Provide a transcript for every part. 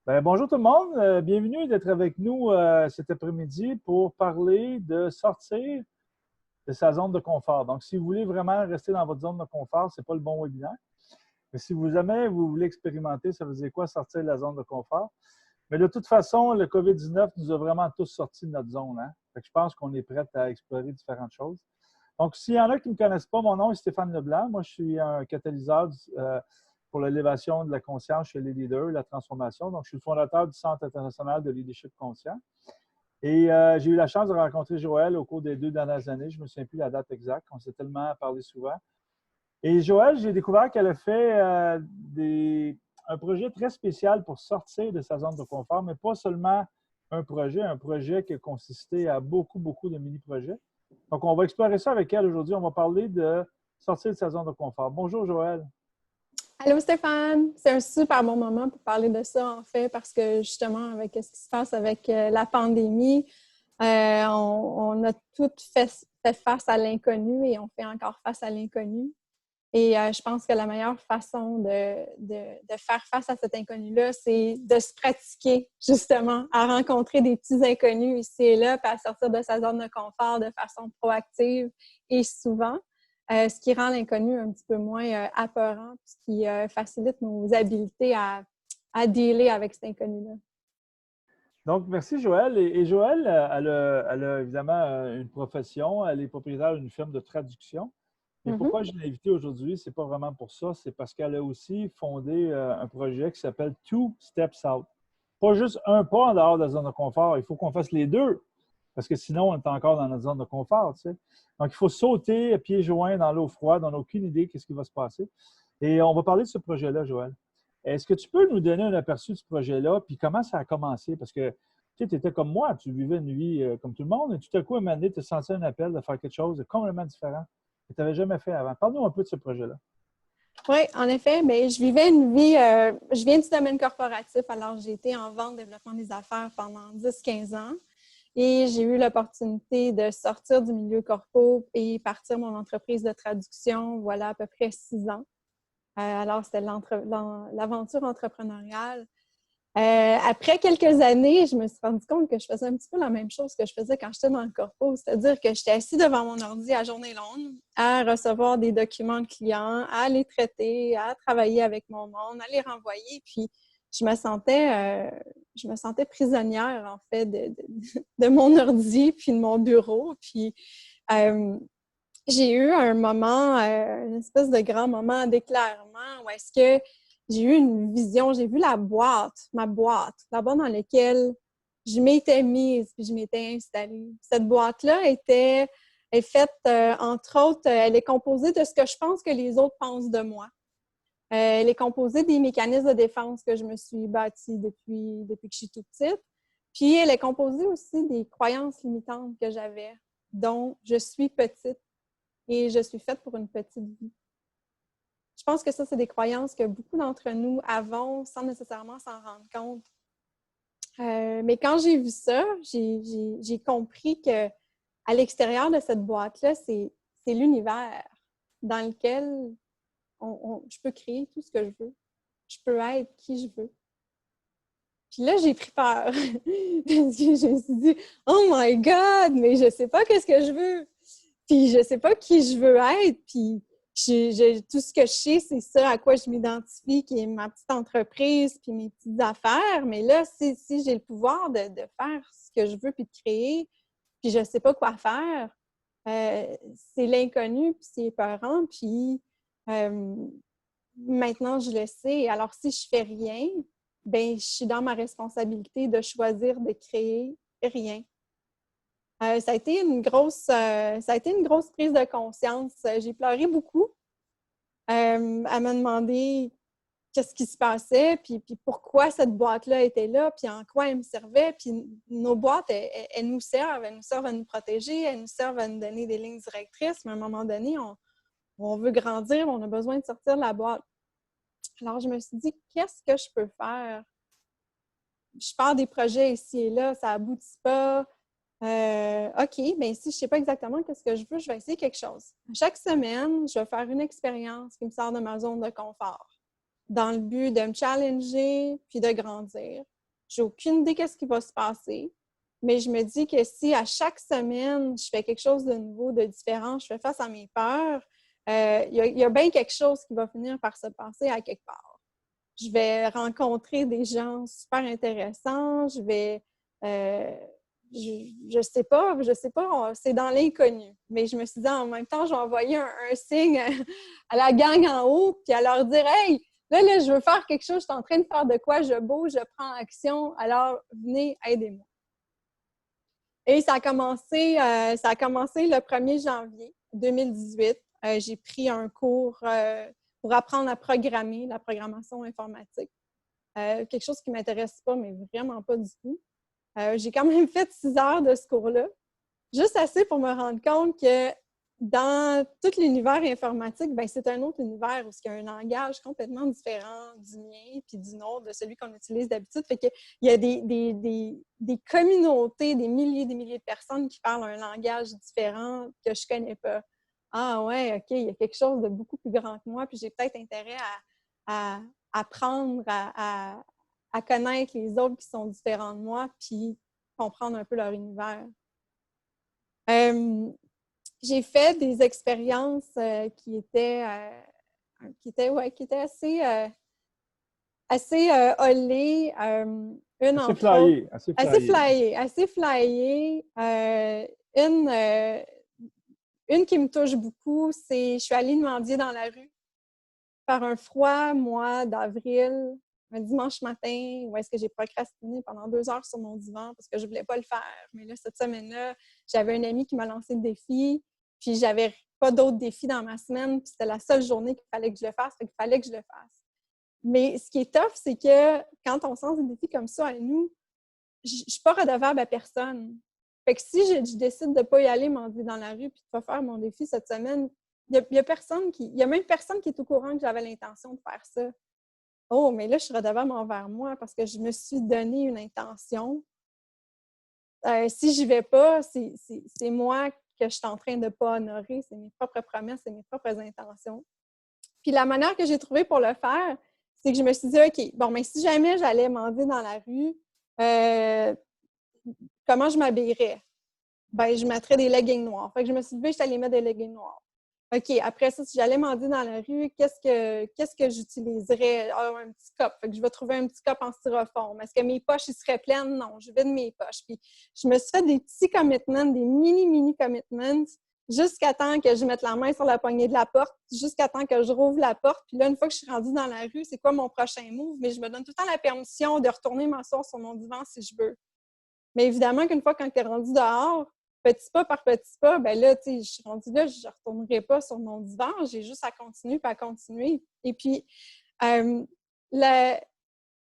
Bonjour tout le monde, bienvenue d'être avec nous cet après-midi pour parler de sortir de sa zone de confort. Donc, si vous voulez vraiment rester dans votre zone de confort, ce n'est pas le bon webinaire. Mais si vous jamais vous voulez expérimenter, ça veut dire quoi sortir de la zone de confort? Mais de toute façon, le COVID-19 nous a vraiment tous sortis de notre zone. Hein? Fait que je pense qu'on est prêt à explorer différentes choses. Donc, s'il y en a qui ne me connaissent pas, mon nom est Stéphane Leblanc. Moi, je suis un catalyseur pour l'élévation de la conscience chez les leaders, la transformation. Donc, je suis le fondateur du Centre international de leadership conscient. Et j'ai eu la chance de rencontrer Joëlle au cours des 2 dernières années. Je ne me souviens plus la date exacte. On s'est tellement parlé souvent. Et Joëlle, j'ai découvert qu'elle a fait un projet très spécial pour sortir de sa zone de confort, mais pas seulement un projet qui a consisté à beaucoup, beaucoup de mini-projets. Donc, on va explorer ça avec elle aujourd'hui. On va parler de sortir de sa zone de confort. Bonjour, Joëlle. Allô Stéphane, c'est un super bon moment pour parler de ça en fait parce que justement avec ce qui se passe avec la pandémie, on a toutes fait face à l'inconnu et on fait encore face à l'inconnu. Et je pense que la meilleure façon de faire face à cet inconnu-là, c'est de se pratiquer justement à rencontrer des petits inconnus ici et là, puis à sortir de sa zone de confort de façon proactive et souvent. Ce qui rend l'inconnu un petit peu moins apeurant, ce qui facilite nos habiletés à dealer avec cet inconnu-là. Donc, merci Joëlle. Et Joëlle, elle a évidemment une profession. Elle est propriétaire d'une firme de traduction. Et pourquoi je l'ai invitée aujourd'hui, ce n'est pas vraiment pour ça, c'est parce qu'elle a aussi fondé un projet qui s'appelle Two Steps Out. Pas juste un pas en dehors de la zone de confort, il faut qu'on fasse les deux, parce que sinon, on est encore dans notre zone de confort. Tu sais. Donc, il faut sauter à pieds joints dans l'eau froide, on n'a aucune idée de ce qui va se passer. Et on va parler de ce projet-là, Joël. Est-ce que tu peux nous donner un aperçu de ce projet-là, puis comment ça a commencé? Parce que tu étais comme moi, tu vivais une vie comme tout le monde, et tout à coup, à un moment donné, tu as senti un appel de faire quelque chose de complètement différent que tu n'avais jamais fait avant. Parle-nous un peu de ce projet-là. Oui, en effet, mais je vivais une vie, je viens du domaine corporatif, alors j'ai été en vente, développement des affaires pendant 10-15 ans et j'ai eu l'opportunité de sortir du milieu corpo et partir mon entreprise de traduction, voilà à peu près 6 ans. Alors, c'était l'aventure entrepreneuriale. Après quelques années, je me suis rendu compte que je faisais un petit peu la même chose que je faisais quand j'étais dans le corpo, c'est-à-dire que j'étais assise devant mon ordi à journée longue, à recevoir des documents de clients, à les traiter, à travailler avec mon monde, à les renvoyer, puis je me sentais prisonnière, en fait, de mon ordi, puis de mon bureau, puis j'ai eu un moment, une espèce de grand moment d'éclairement où est-ce que j'ai eu une vision, j'ai vu ma boîte, là-bas dans laquelle je m'étais mise puis je m'étais installée. Cette boîte-là est faite, entre autres, elle est composée de ce que je pense que les autres pensent de moi. Elle est composée des mécanismes de défense que je me suis bâtie depuis que je suis toute petite. Puis elle est composée aussi des croyances limitantes que j'avais, dont je suis petite et je suis faite pour une petite vie. Je pense que ça, c'est des croyances que beaucoup d'entre nous avons sans nécessairement s'en rendre compte. Mais quand j'ai vu ça, j'ai compris qu'à l'extérieur de cette boîte-là, c'est l'univers dans lequel je peux créer tout ce que je veux. Je peux être qui je veux. Puis là, j'ai pris peur. Parce que je me suis dit, oh my God, mais je sais pas qu'est-ce que je veux. Puis je sais pas qui je veux être. Puis tout ce que je sais, c'est ça à quoi je m'identifie, qui est ma petite entreprise, puis mes petites affaires. Mais là, si j'ai le pouvoir de faire ce que je veux, puis de créer, puis je sais pas quoi faire, c'est l'inconnu, puis c'est épeurant. Puis maintenant, je le sais. Alors, si je fais rien, ben je suis dans ma responsabilité de choisir de créer rien. Ça a été une grosse prise de conscience. J'ai pleuré beaucoup à me demander qu'est-ce qui se passait, puis pourquoi cette boîte-là était là, puis en quoi elle me servait. Puis nos boîtes, elles nous servent à nous protéger, elles nous servent à nous donner des lignes directrices, mais à un moment donné, on veut grandir, on a besoin de sortir de la boîte. Alors, je me suis dit, qu'est-ce que je peux faire? Je pars des projets ici et là, ça aboutit pas. OK, bien si je ne sais pas exactement qu'est-ce que je veux, je vais essayer quelque chose. Chaque semaine, je vais faire une expérience qui me sort de ma zone de confort dans le but de me challenger puis de grandir. J'ai aucune idée qu'est-ce qui va se passer. Mais je me dis que si à chaque semaine, je fais quelque chose de nouveau, de différent, je fais face à mes peurs, il y a bien quelque chose qui va finir par se passer à quelque part. Je vais rencontrer des gens super intéressants, je sais pas, c'est dans l'inconnu. Mais je me suis dit, en même temps, je vais envoyer un signe à la gang en haut, puis à leur dire, hey, là, je veux faire quelque chose, je suis en train de faire de quoi, je bouge, je prends action, alors venez, aidez-moi. Et ça a commencé le 1er janvier 2018. J'ai pris un cours pour apprendre à programmer, la programmation informatique. Quelque chose qui ne m'intéresse pas, mais vraiment pas du tout. J'ai quand même fait 6 heures de ce cours-là, juste assez pour me rendre compte que dans tout l'univers informatique, ben, c'est un autre univers où il y a un langage complètement différent du mien puis du nôtre, de celui qu'on utilise d'habitude. Fait qu'il y a des communautés, des milliers de personnes qui parlent un langage différent que je ne connais pas. Ah ouais, OK, il y a quelque chose de beaucoup plus grand que moi, puis j'ai peut-être intérêt à apprendre à connaître les autres qui sont différents de moi, puis comprendre un peu leur univers. J'ai fait des expériences qui étaient assez hollées. Une Assez entre autres, flyé, assez flyé. assez flyée. Une qui me touche beaucoup, c'est je suis allée mendier dans la rue par un froid mois d'avril, un dimanche matin, où est-ce que j'ai procrastiné pendant 2 heures sur mon divan parce que je ne voulais pas le faire. Mais là, cette semaine-là, j'avais un ami qui m'a lancé le défi, puis j'avais pas d'autres défis dans ma semaine, puis c'était la seule journée qu'il fallait que je le fasse, fait qu'il fallait que je le fasse. Mais ce qui est tough, c'est que quand on sent des défis comme ça à nous, je ne suis pas redevable à personne. Fait que si je décide de ne pas y aller mendier dans la rue puis de ne pas faire mon défi cette semaine, il y a même personne qui est au courant que j'avais l'intention de faire ça. Oh, mais là, je suis redevable envers moi parce que je me suis donné une intention. Si je n'y vais pas, c'est moi que je suis en train de ne pas honorer. C'est mes propres promesses, c'est mes propres intentions. Puis la manière que j'ai trouvée pour le faire, c'est que je me suis dit, OK, bon, mais si jamais j'allais mendier dans la rue, comment je m'habillerais? Ben, je mettrais des leggings noirs. Fait que je me suis levée, je suis allée mettre des leggings noirs. OK, après ça, si j'allais mendier dans la rue, qu'est-ce que j'utiliserais? Ah, un petit cup. Fait que je vais trouver un petit cup en styrofoam. Est-ce que mes poches, ils seraient pleines? Non, je vide mes poches. Puis je me suis fait des petits commitments, des mini commitments, jusqu'à temps que je mette la main sur la poignée de la porte, jusqu'à temps que je rouvre la porte. Puis là, une fois que je suis rendue dans la rue, c'est quoi mon prochain move? Mais je me donne tout le temps la permission de retourner m'asseoir sur mon divan si je veux. Mais évidemment qu'une fois quand tu es rendu dehors, petit pas par petit pas, ben là, tu sais, je suis rendue là, je ne retournerai pas sur mon divan, j'ai juste à continuer puis à continuer. Et puis,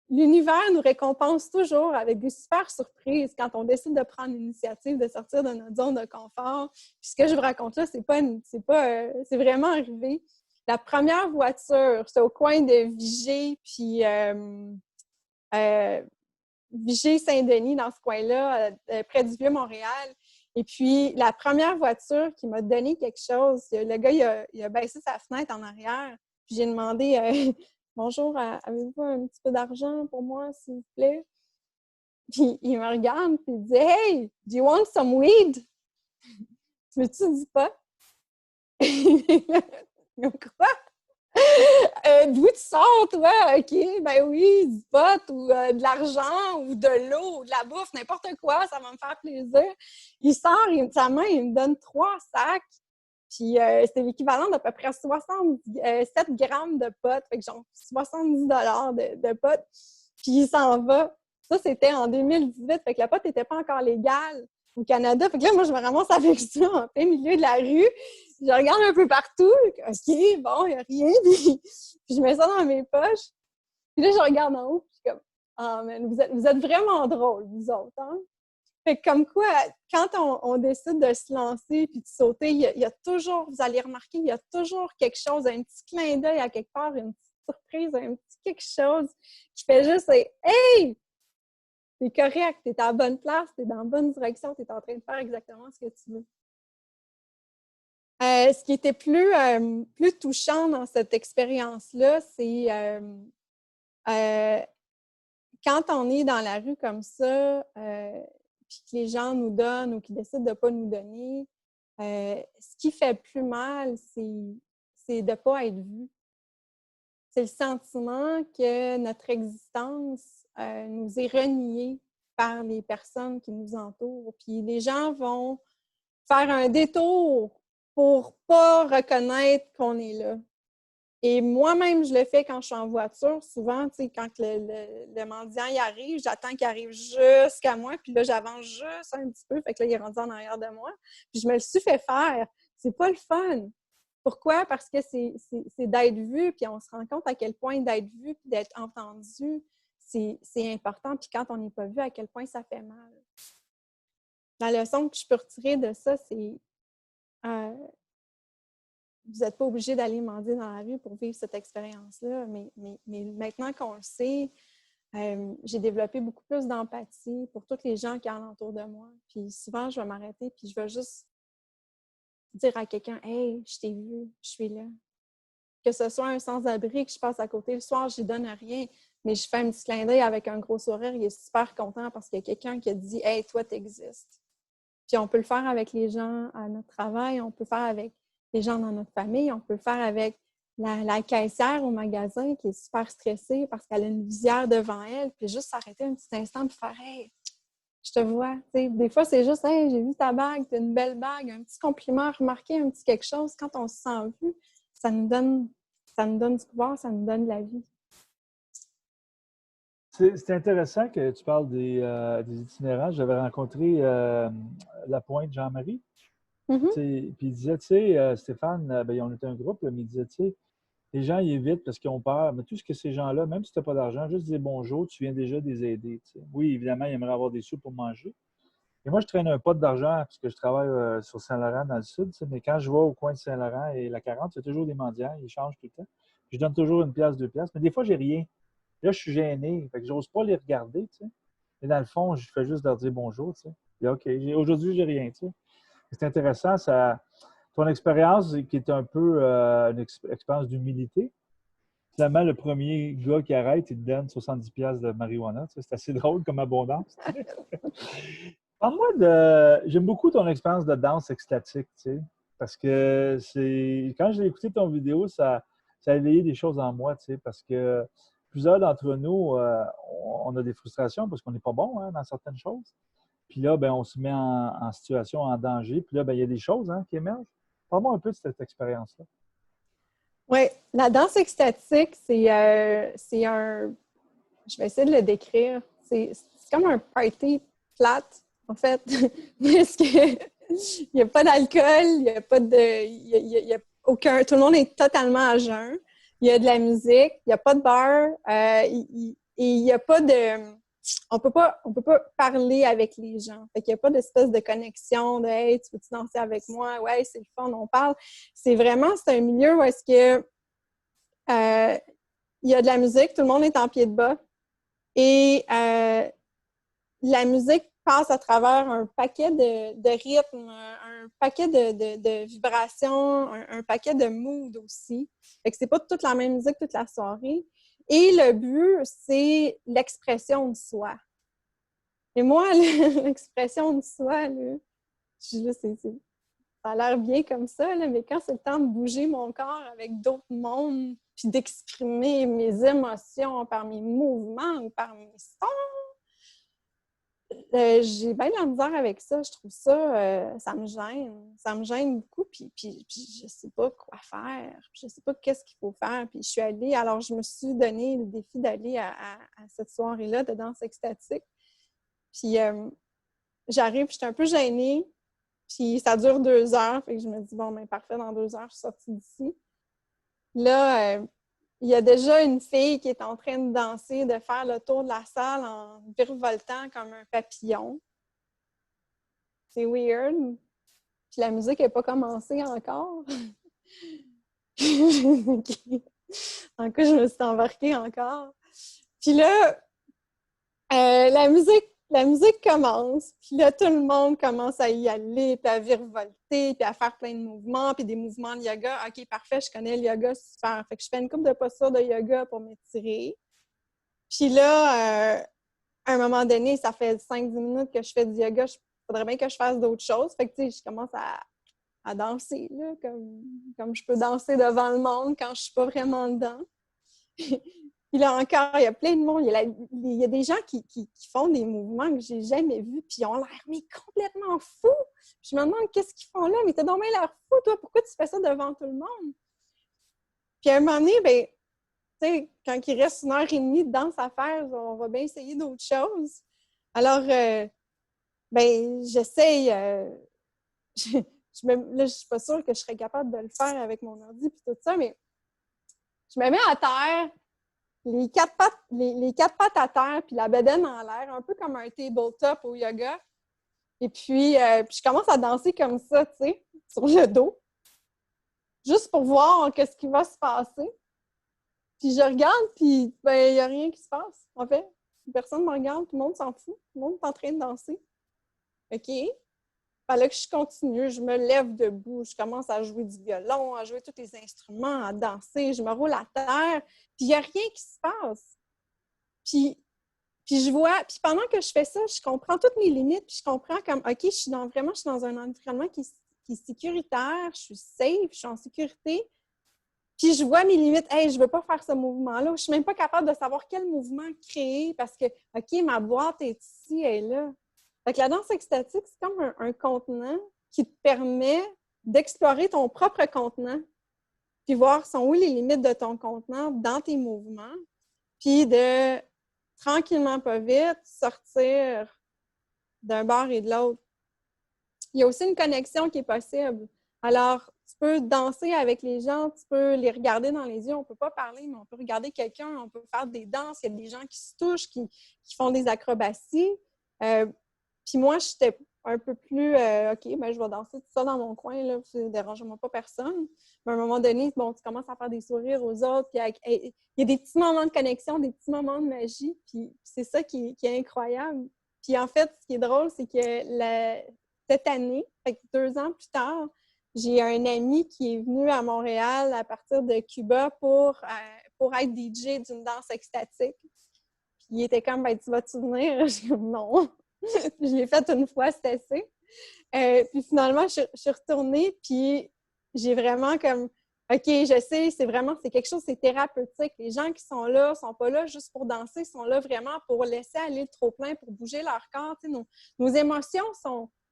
l'univers nous récompense toujours avec des super surprises quand on décide de prendre l'initiative de sortir de notre zone de confort. Puis ce que je vous raconte là, c'est vraiment arrivé. La première voiture, c'est au coin de Vigée, puis Vigée-Saint-Denis, dans ce coin-là, près du Vieux-Montréal. Et puis, la première voiture qui m'a donné quelque chose, le gars, il a baissé sa fenêtre en arrière. Puis j'ai demandé « Bonjour, avez-vous un petit peu d'argent pour moi, s'il vous plaît? » Puis il me regarde et il dit « Hey, do you want some weed? Tu veux-tu du pot? » Quoi? D'où tu sors, toi? OK, ben oui, du pot ou de l'argent ou de l'eau ou de la bouffe, n'importe quoi, ça va me faire plaisir. Il sort sa main, il me donne 3 sacs, puis c'est l'équivalent d'à peu près 7 grammes de pot, fait que genre 70 de pot, puis il s'en va. Ça, c'était en 2018, fait que la pot n'était pas encore légale au Canada. Fait que là, moi, je me ramasse avec ça en plein milieu de la rue. Je regarde un peu partout. OK, bon, il n'y a rien. Puis je mets ça dans mes poches. Puis là, je regarde en haut. Puis je suis comme, ah, man, vous êtes vraiment drôles, vous autres. Hein? Fait que comme quoi, quand on décide de se lancer puis de sauter, il y a toujours, vous allez remarquer, il y a toujours quelque chose, un petit clin d'œil à quelque part, une petite surprise, un petit quelque chose qui fait juste, hey! T'es correct, t'es à la bonne place, t'es dans la bonne direction, t'es en train de faire exactement ce que tu veux. Ce qui était plus touchant dans cette expérience-là, c'est quand on est dans la rue comme ça, puis que les gens nous donnent ou qu'ils décident de ne pas nous donner, ce qui fait plus mal, c'est de ne pas être vu. C'est le sentiment que notre existence nous est reniée par les personnes qui nous entourent. Puis les gens vont faire un détour pour ne pas reconnaître qu'on est là. Et moi-même, je le fais quand je suis en voiture. Souvent, tu sais, quand le mendiant y arrive, j'attends qu'il arrive jusqu'à moi, puis là, j'avance juste un petit peu. Fait que là, il est rendu en arrière de moi. Puis je me le suis fait faire. C'est pas le fun. Pourquoi? Parce que c'est d'être vu, puis on se rend compte à quel point d'être vu puis d'être entendu, c'est important. Puis quand on n'est pas vu, à quel point ça fait mal. La leçon que je peux retirer de ça, c'est vous n'êtes pas obligé d'aller mendier dans la rue pour vivre cette expérience-là, mais maintenant qu'on le sait, j'ai développé beaucoup plus d'empathie pour tous les gens qui sont alentour de moi. Puis souvent, je vais m'arrêter puis je vais juste dire à quelqu'un « Hey, je t'ai vu, je suis là ». Que ce soit un sans-abri que je passe à côté le soir, je lui donne rien, mais je fais un petit clin d'œil avec un gros sourire, il est super content parce qu'il y a quelqu'un qui a dit « Hey, toi, t'existes ». Puis on peut le faire avec les gens à notre travail, on peut le faire avec les gens dans notre famille, on peut le faire avec la caissière au magasin qui est super stressée parce qu'elle a une visière devant elle, puis juste s'arrêter un petit instant et faire « Hey, je te vois ». Des fois, c'est juste « Hey, j'ai vu ta bague, tu as une belle bague », un petit compliment, remarquer un petit quelque chose. Quand on se sent vu, ça nous donne du pouvoir, ça nous donne de la vie. C'est intéressant que tu parles des itinérants. J'avais rencontré Lapointe Jean-Marie. Puis il disait, tu sais, Stéphane, ben, on était un groupe, là, mais il disait, tu sais, les gens, ils évitent parce qu'ils ont peur. Mais tout ce que ces gens-là, même si tu n'as pas d'argent, juste dire bonjour, tu viens déjà de les aider. Tu sais. Oui, évidemment, ils aimeraient avoir des sous pour manger. Et moi, je traîne un pot d'argent parce que je travaille sur Saint-Laurent dans le sud. Tu sais, mais quand je vais au coin de Saint-Laurent et la 40, il y a toujours des mendiants, ils changent tout le temps. Je donne toujours une pièce, deux pièces. Mais des fois, j'ai rien. Là, je suis gêné. Fait que j'ose pas les regarder, tu sais. Et dans le fond, je fais juste leur dire bonjour, tu sais. Et OK, aujourd'hui, j'ai rien, tu sais. C'est intéressant, ça, ton expérience qui est un peu une expérience d'humilité. Finalement, le premier gars qui arrête, il te donne 70$ de marijuana. Tu sais, c'est assez drôle comme abondance. Parle-moi de. J'aime beaucoup ton expérience de danse extatique, tu sais, parce que c'est. Quand j'ai écouté ton vidéo, ça a éveillé des choses en moi, tu sais, parce que plusieurs d'entre nous, on a des frustrations parce qu'on n'est pas bon hein, dans certaines choses. Puis là, ben, on se met en situation, en danger. Puis là, ben, il y a des choses hein, qui émergent. Parle-moi un peu de cette expérience-là. Oui, la danse extatique, c'est un. Je vais essayer de le décrire. C'est comme un party plate, en fait. Parce que il n'y a pas d'alcool, il n'y a pas de. Il y a aucun. Tout le monde est totalement à jeun. Il y a de la musique, il n'y a pas de bar, et il n'y a pas de. On peut pas parler avec les gens. Fait qu'il n'y a pas d'espèce de connexion de Hey, tu veux-tu danser avec moi? Ouais, c'est le fun, on parle. C'est un milieu où est-ce que il y a de la musique, tout le monde est en pied de bas. Et la musique passe à travers un paquet de rythmes, un paquet de vibrations, un paquet de moods aussi. Fait que c'est pas toute la même musique toute la soirée. Et le but, c'est l'expression de soi. Et moi, l'expression de soi, là, ça a l'air bien comme ça, là, mais quand c'est le temps de bouger mon corps avec d'autres mondes, puis d'exprimer mes émotions par mes mouvements ou par mes sons, j'ai bien de la misère avec ça. Je trouve ça, ça me gêne. Ça me gêne beaucoup, puis je sais pas quoi faire. Je sais pas qu'est-ce qu'il faut faire. Puis je suis allée, alors je me suis donné le défi d'aller à cette soirée-là de danse extatique. Puis j'arrive, je suis un peu gênée. Puis ça dure 2 heures. Fait que je me dis, bon, ben parfait, dans 2 heures, je suis sortie d'ici. Là, il y a déjà une fille qui est en train de danser, de faire le tour de la salle en virevoltant comme un papillon. C'est weird. Puis la musique n'est pas commencée encore. En cas, je me suis embarquée encore. Puis là, la musique commence, puis là, tout le monde commence à y aller, puis à virevolter, puis à faire plein de mouvements, puis des mouvements de yoga. OK, parfait, je connais le yoga, super. Fait que je fais une couple de postures de yoga pour m'étirer. Puis là, à un moment donné, ça fait 5-10 minutes que je fais du yoga, il faudrait bien que je fasse d'autres choses. Fait que, tu sais, je commence à danser, là, comme je peux danser devant le monde quand je suis pas vraiment dedans. Puis là encore, il y a plein de monde. Il y a des gens qui font des mouvements que j'ai jamais vus, puis ils ont l'air mais complètement fous. Je me demande qu'est-ce qu'ils font là, mais t'as donc bien l'air fou, toi, pourquoi tu fais ça devant tout le monde? Puis à un moment donné, ben, tu sais, quand il reste 1 heure et demie de danse à faire, on va bien essayer d'autres choses. Alors, ben, j'essaye. Là, je suis pas sûre que je serais capable de le faire avec mon ordi puis tout ça, mais je me mets à terre, les quatre pattes à terre, puis la bedaine en l'air, un peu comme un tabletop au yoga. Et puis je commence à danser comme ça, tu sais, sur le dos, juste pour voir qu'est-ce qui va se passer. Puis je regarde, puis ben, il n'y a rien qui se passe, en fait. Personne ne me regarde, tout le monde s'en fout. Tout le monde est en train de danser. OK. Fallait que je continue, je me lève debout, je commence à jouer du violon, à jouer tous les instruments, à danser, je me roule à terre, puis il n'y a rien qui se passe. Puis je vois, puis pendant que je fais ça, je comprends toutes mes limites, puis je comprends comme, OK, je suis dans un environnement qui est sécuritaire, je suis safe, je suis en sécurité, puis je vois mes limites. Hey, je ne veux pas faire ce mouvement-là. Je ne suis même pas capable de savoir quel mouvement créer parce que, OK, ma boîte est ici, elle est là. Fait que la danse extatique, c'est comme un contenant qui te permet d'explorer ton propre contenant, puis voir sont où les limites de ton contenant dans tes mouvements, puis de tranquillement, pas vite, sortir d'un bord et de l'autre. Il y a aussi une connexion qui est possible. Alors, tu peux danser avec les gens, tu peux les regarder dans les yeux. On ne peut pas parler, mais on peut regarder quelqu'un, on peut faire des danses. Il y a des gens qui se touchent, qui font des acrobaties. Puis moi, j'étais un peu plus OK, ben, je vais danser tout ça dans mon coin, là, ça ne dérange pas personne. Mais à un moment donné, bon, tu commences à faire des sourires aux autres, puis il y a des petits moments de connexion, des petits moments de magie, puis c'est ça qui est incroyable. Puis en fait, ce qui est drôle, c'est que cette année, fait que 2 ans plus tard, j'ai un ami qui est venu à Montréal à partir de Cuba pour être DJ d'une danse extatique. Puis il était comme, ben, tu vas-tu venir? Je dis, non. Je l'ai fait une fois, c'était assez. Puis finalement, je suis retournée, puis j'ai vraiment comme, OK, je sais, c'est quelque chose, c'est thérapeutique. Les gens qui sont là, sont pas là juste pour danser, sont là vraiment pour laisser aller le trop-plein, pour bouger leur corps. Tu sais, nos émotions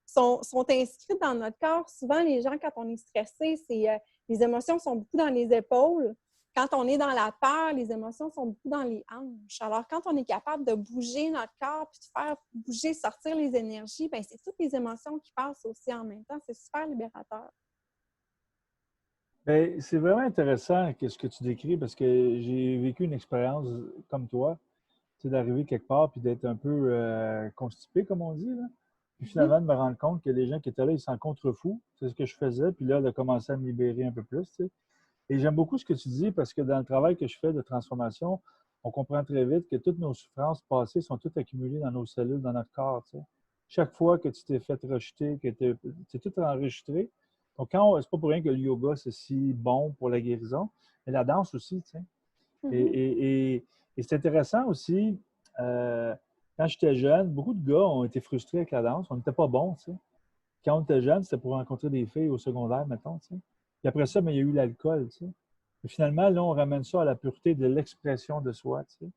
sont inscrites dans notre corps. Souvent, les gens, quand on est stressé, les émotions sont beaucoup dans les épaules. Quand on est dans la peur, les émotions sont beaucoup dans les hanches. Alors, quand on est capable de bouger notre corps puis de faire bouger, sortir les énergies, bien, c'est toutes les émotions qui passent aussi en même temps. C'est super libérateur. Bien, c'est vraiment intéressant ce que tu décris parce que j'ai vécu une expérience comme toi, tu sais, d'arriver quelque part puis d'être un peu constipé, comme on dit, là. Puis finalement, de me rendre compte que les gens qui étaient là, ils s'en contrefoutent. C'est ce que je faisais. Puis là, de commencer à me libérer un peu plus, tu sais. Et j'aime beaucoup ce que tu dis parce que dans le travail que je fais de transformation, on comprend très vite que toutes nos souffrances passées sont toutes accumulées dans nos cellules, dans notre corps, tu sais. Chaque fois que tu t'es fait rejeter, que c'est tout enregistré. Donc, c'est pas pour rien que le yoga, c'est si bon pour la guérison, mais la danse aussi, tu sais. Et, Mm-hmm. et, et, et c'est intéressant aussi, euh, quand j'étais jeune, beaucoup de gars ont été frustrés avec la danse. On n'était pas bons, tu sais. Quand on était jeune, c'était pour rencontrer des filles au secondaire, mettons, tu sais. Puis après ça, mais il y a eu l'alcool, tu sais. Et finalement, là, on ramène ça à la pureté de l'expression de soi, tu sais.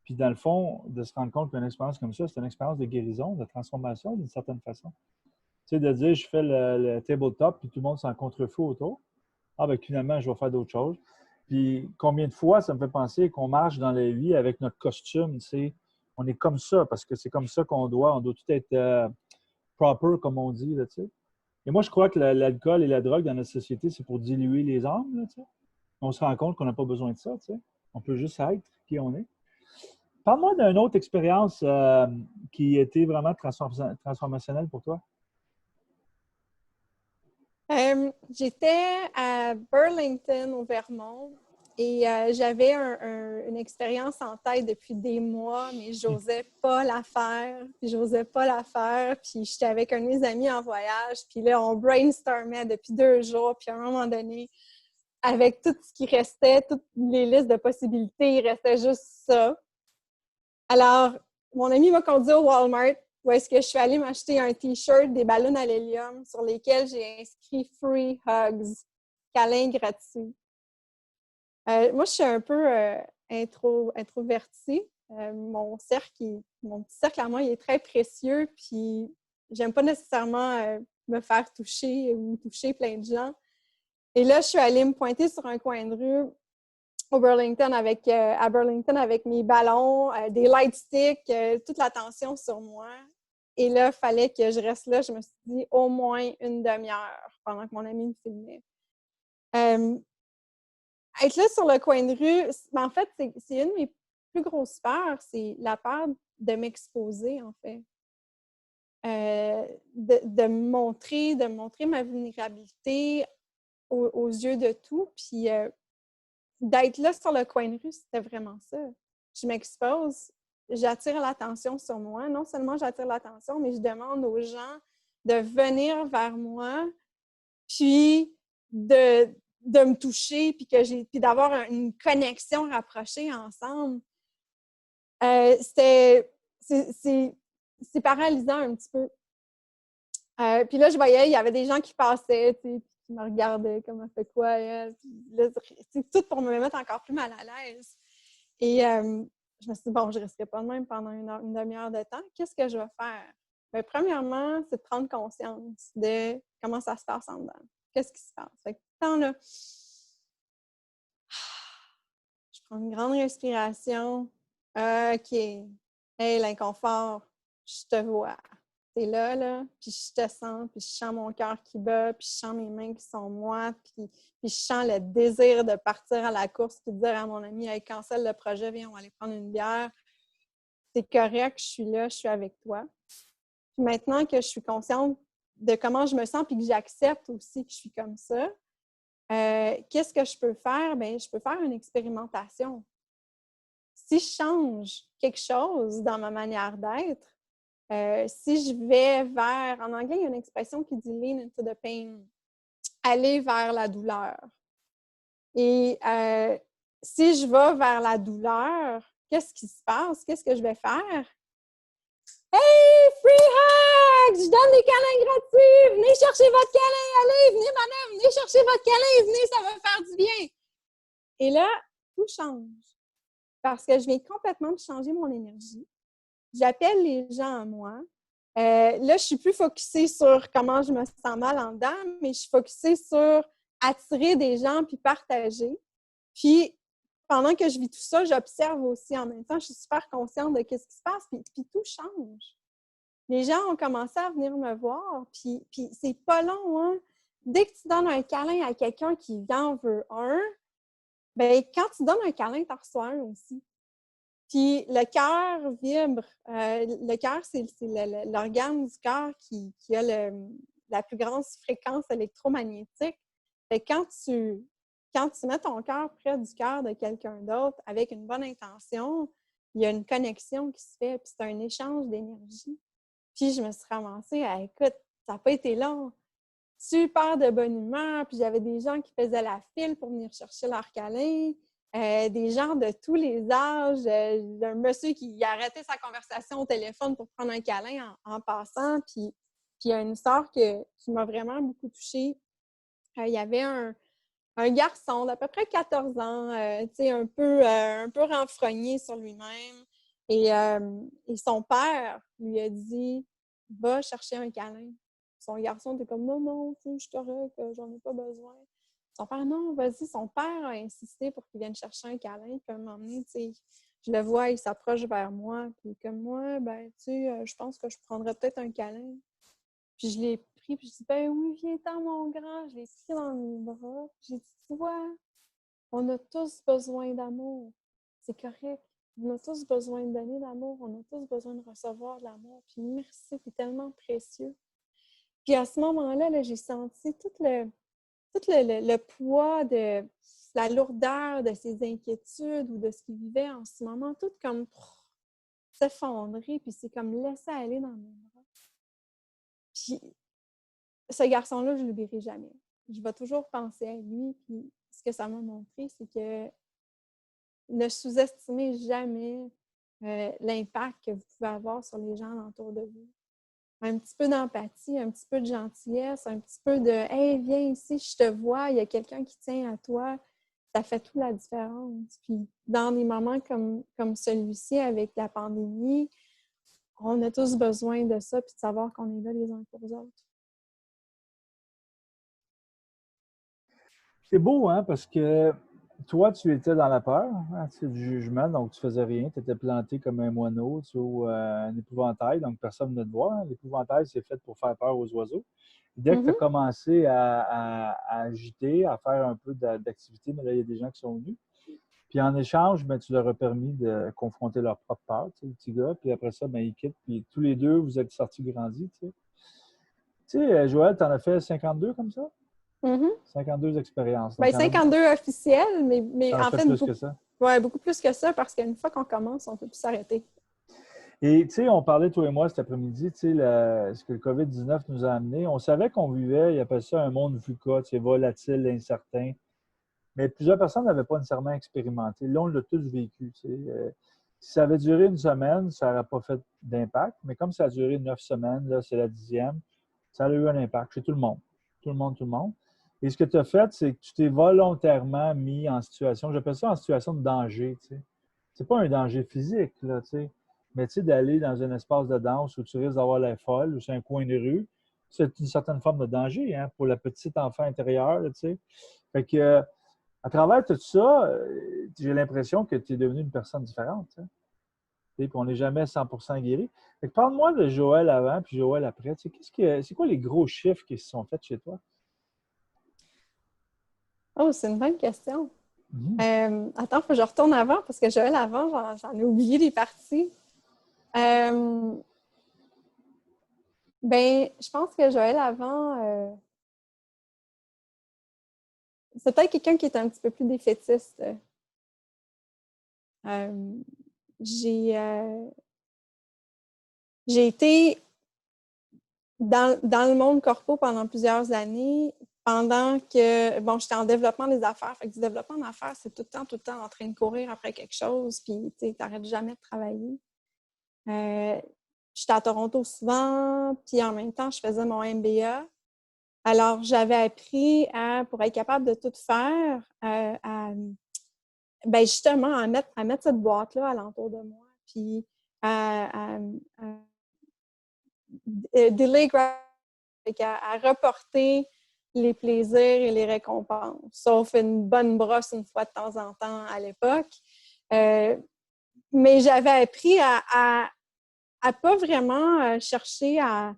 Puis dans le fond, de se rendre compte qu'une expérience comme ça, c'est une expérience de guérison, de transformation d'une certaine façon. Tu sais, de dire, je fais le tabletop, puis tout le monde s'en contrefou autour. Ah, ben finalement, je vais faire d'autres choses. Puis combien de fois ça me fait penser qu'on marche dans la vie avec notre costume, tu sais. On est comme ça, parce que c'est comme ça on doit tout être proper, comme on dit, là, tu sais. Et moi, je crois que l'alcool et la drogue dans notre société, c'est pour diluer les âmes, là, tu sais. On se rend compte qu'on n'a pas besoin de ça, tu sais. On peut juste être qui on est. Parle-moi d'une autre expérience qui a été vraiment transformationnelle pour toi. J'étais à Burlington, au Vermont, et j'avais une expérience en tête depuis des mois, mais j'osais pas la faire, puis j'osais pas la faire, puis j'étais avec un de mes amis en voyage, puis là, on brainstormait depuis 2 jours, puis à un moment donné, avec tout ce qui restait, toutes les listes de possibilités, il restait juste ça. Alors, mon ami m'a conduit au Walmart où est-ce que je suis allée m'acheter un T-shirt, des ballons à l'hélium sur lesquels j'ai inscrit « Free Hugs », câlin gratuit. Moi, je suis un peu introvertie. Mon petit cercle à moi, il est très précieux, puis j'aime pas nécessairement me faire toucher ou toucher plein de gens. Et là, je suis allée me pointer sur un coin de rue à Burlington avec mes ballons, des light sticks, toute l'attention sur moi. Et là, il fallait que je reste là. Je me suis dit au moins une demi-heure pendant que mon ami me filmait. Être là sur le coin de rue, en fait, c'est une de mes plus grosses peurs, c'est la peur de m'exposer, en fait. De me montrer ma vulnérabilité aux yeux de tout. Puis d'être là sur le coin de rue, c'était vraiment ça. Je m'expose, j'attire l'attention sur moi. Non seulement j'attire l'attention, mais je demande aux gens de venir vers moi, puis de me toucher, puis d'avoir une connexion rapprochée ensemble. C'est paralysant un petit peu. Puis là, je voyais, il y avait des gens qui passaient, tu sais, qui me regardaient, comme elle fait quoi, elle. Là, c'est tout pour me mettre encore plus mal à l'aise. Et je me suis dit, bon, je ne resterai pas de même pendant une demi-heure de temps. Qu'est-ce que je vais faire? Bien, premièrement, c'est de prendre conscience de comment ça se passe en dedans. Qu'est-ce qui se passe? Fait que temps là, je prends une grande respiration. OK. Hey, l'inconfort, je te vois. T'es là, puis je te sens, puis je sens mon cœur qui bat, puis je sens mes mains qui sont moites, puis je sens le désir de partir à la course, puis de dire à mon ami, hey, cancelle le projet, viens, on va aller prendre une bière. C'est correct, je suis là, je suis avec toi. Puis maintenant que je suis consciente de comment je me sens, puis que j'accepte aussi que je suis comme ça, qu'est-ce que je peux faire? Bien, je peux faire une expérimentation. Si je change quelque chose dans ma manière d'être, si je vais vers, en anglais, il y a une expression qui dit lean into the pain, aller vers la douleur. Et si je vais vers la douleur, qu'est-ce qui se passe? Qu'est-ce que je vais faire? Hey, free hugs! Je donne des câlins gratuits! Venez chercher votre câlin! Allez, venez, madame! Venez chercher votre câlin! Venez, ça va me faire du bien! Et là, tout change. Parce que je viens complètement de changer mon énergie. J'appelle les gens à moi. Là, je ne suis plus focusée sur comment je me sens mal en dedans, mais je suis focusée sur attirer des gens puis partager. Puis, pendant que je vis tout ça, j'observe aussi en même temps. Je suis super consciente de ce qui se passe, puis tout change. Les gens ont commencé à venir me voir, puis c'est pas long, hein? Dès que tu donnes un câlin à quelqu'un qui en veut un, bien, quand tu donnes un câlin, tu en reçois un aussi. Puis le cœur vibre. Le cœur, c'est l'organe du cœur qui a la plus grande fréquence électromagnétique. Fait que quand tu mets ton cœur près du cœur de quelqu'un d'autre avec une bonne intention, il y a une connexion qui se fait, puis c'est un échange d'énergie. Puis je me suis ramassée à, écoute, ça n'a pas été long. Super de bonne humeur, puis j'avais des gens qui faisaient la file pour venir chercher leur câlin. Des gens de tous les âges, un monsieur qui arrêtait sa conversation au téléphone pour prendre un câlin en passant. Puis il y a une histoire qui m'a vraiment beaucoup touchée. Il y avait un garçon d'à peu près 14 ans, un peu renfrogné sur lui-même. Et son père lui a dit « Va chercher un câlin ». Son garçon était comme « Non, non, je suis correct, j'en ai pas besoin ». Son père, non, vas-y. Son père a insisté pour qu'il vienne chercher un câlin. Puis à un moment donné, je le vois, il s'approche vers moi. Puis comme moi, ben, je pense que je prendrais peut-être un câlin. Puis je l'ai pris, puis je dis, ben oui, viens-t'en, mon grand. Je l'ai pris dans mes bras. J'ai dit, tu vois, on a tous besoin d'amour. C'est correct. On a tous besoin de donner d'amour. On a tous besoin de recevoir de l'amour. Puis merci, c'est tellement précieux. Puis à ce moment-là, là, j'ai senti tout le poids de la lourdeur de ses inquiétudes ou de ce qu'il vivait en ce moment, tout comme s'effondrer, puis c'est comme laisser aller dans mes bras. Puis ce garçon-là, je ne l'oublierai jamais. Je vais toujours penser à lui, puis ce que ça m'a montré, c'est que ne sous-estimez jamais l'impact que vous pouvez avoir sur les gens autour de vous. Un petit peu d'empathie, un petit peu de gentillesse, un petit peu de « Hey, viens ici, je te vois, il y a quelqu'un qui tient à toi », ça fait toute la différence. Puis dans des moments comme celui-ci avec la pandémie, on a tous besoin de ça puis de savoir qu'on est là les uns pour les autres. C'est beau, hein, parce que toi, tu étais dans la peur, hein, tu sais, du jugement, donc tu faisais rien, tu étais planté comme un moineau sous un épouvantail, donc personne ne te voit, hein. L'épouvantail, c'est fait pour faire peur aux oiseaux. Dès que tu as Mhm. commencé à agiter, à faire un peu d'activité, mais là, il y a des gens qui sont venus. Puis en échange, ben, tu leur as permis de confronter leur propre peur, tu sais, le petit gars. Puis après ça, ben, ils quittent. Puis tous les deux, vous êtes sortis grandis, tu sais. Tu sais, Joël, tu en as fait 52 comme ça? Mhm. 52 expériences. Donc, Bien, il y en a 52 officiels, mais t'en as en fait fait, plus que ça. ouais, beaucoup plus que ça parce qu'une fois qu'on commence, on ne peut plus s'arrêter. Et tu sais, on parlait, toi et moi, cet après-midi, tu sais, ce que le COVID-19 nous a amené. On savait qu'on vivait, il appelle ça un monde VUCA, tu sais, volatile, incertain. Mais plusieurs personnes n'avaient pas nécessairement expérimenté. Là, on l'a tous vécu. Tu sais. Si ça avait duré une semaine, ça n'aurait pas fait d'impact. Mais comme ça a duré 9 semaines, là, c'est la 10e, ça a eu un impact chez tout le monde. Tout le monde, tout le monde. Et ce que tu as fait, c'est que tu t'es volontairement mis en situation, j'appelle ça en situation de danger. Tu sais. C'est pas un danger physique, là, tu sais. Mais tu sais, d'aller dans un espace de danse où tu risques d'avoir la folle ou sur un coin de rue, c'est une certaine forme de danger, hein, pour la petite enfant intérieure, là, tu sais. Fait que, à travers tout ça, j'ai l'impression que tu es devenu une personne différente. Tu sais. Puis on n'est jamais 100% guéri. Fait que parle-moi de Joël avant puis Joël après. Tu sais, c'est quoi les gros chiffres qui se sont faits chez toi? Oh, c'est une bonne question. Mhm. Attends, il faut que je retourne avant parce que Joël avant, j'en ai oublié les parties. Euh, ben, je pense que Joël avant, c'est peut-être quelqu'un qui est un petit peu plus défaitiste. Euh, j'ai, euh, j'ai été dans le monde corpo pendant plusieurs années, pendant que, bon, j'étais en développement des affaires. Fait que du développement d'affaires, c'est tout le temps en train de courir après quelque chose, puis tu n'arrêtes jamais de travailler. Euh, J'étais à Toronto souvent, puis en même temps, je faisais mon MBA. Alors, j'avais appris pour être capable de tout faire, ben justement, à mettre cette boîte-là alentour de moi, puis à delay à reporter les plaisirs et les récompenses, sauf une bonne brosse une fois de temps en temps à l'époque. Mais j'avais appris à pas vraiment chercher à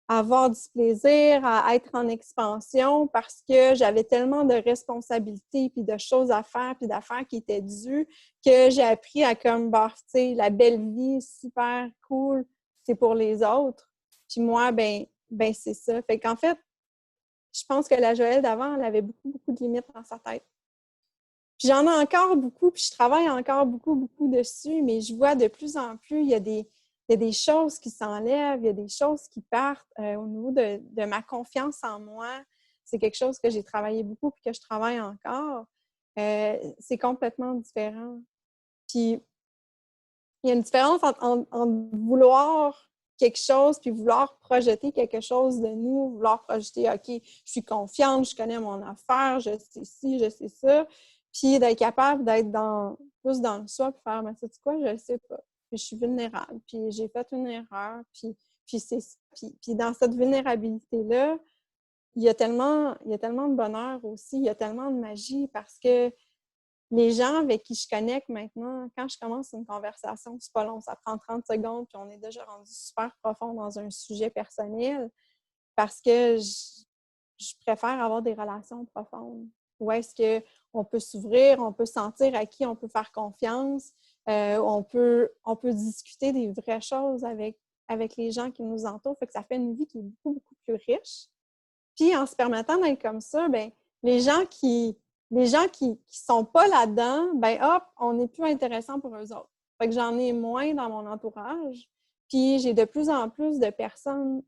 avoir du plaisir, à être en expansion parce que j'avais tellement de responsabilités puis de choses à faire puis d'affaires qui étaient dues que j'ai appris à comme, bah, tu sais, la belle vie, super cool, c'est pour les autres. Puis moi, ben c'est ça. Fait qu'en fait, je pense que la Joëlle d'avant, elle avait beaucoup, beaucoup de limites dans sa tête. Puis j'en ai encore beaucoup, puis je travaille encore beaucoup, beaucoup dessus, mais je vois de plus en plus, il y a des choses qui s'enlèvent, il y a des choses qui partent au niveau de ma confiance en moi. C'est quelque chose que j'ai travaillé beaucoup puis que je travaille encore. C'est complètement différent. Puis il y a une différence entre vouloir quelque chose puis vouloir projeter quelque chose de nous, vouloir projeter, OK, je suis confiante, je connais mon affaire, je sais ci, je sais ça, puis d'être capable d'être plus dans le soi puis faire, mais sais-tu quoi, je ne sais pas. Puis je suis vulnérable, puis j'ai fait une erreur, puis c'est ça. Puis dans cette vulnérabilité-là, il y a tellement de bonheur aussi, il y a tellement de magie parce que les gens avec qui je connecte maintenant, quand je commence une conversation, c'est pas long, ça prend 30 secondes, puis on est déjà rendu super profond dans un sujet personnel parce que je préfère avoir des relations profondes. Où est-ce qu'on peut s'ouvrir, on peut sentir à qui on peut faire confiance, on peut discuter des vraies choses avec les gens qui nous entourent. Fait que ça fait une vie qui est beaucoup, beaucoup plus riche. Puis en se permettant d'être comme ça, ben les gens qui sont pas là-dedans, ben hop, on n'est plus intéressant pour eux autres. Fait que j'en ai moins dans mon entourage. Puis j'ai de plus en plus de personnes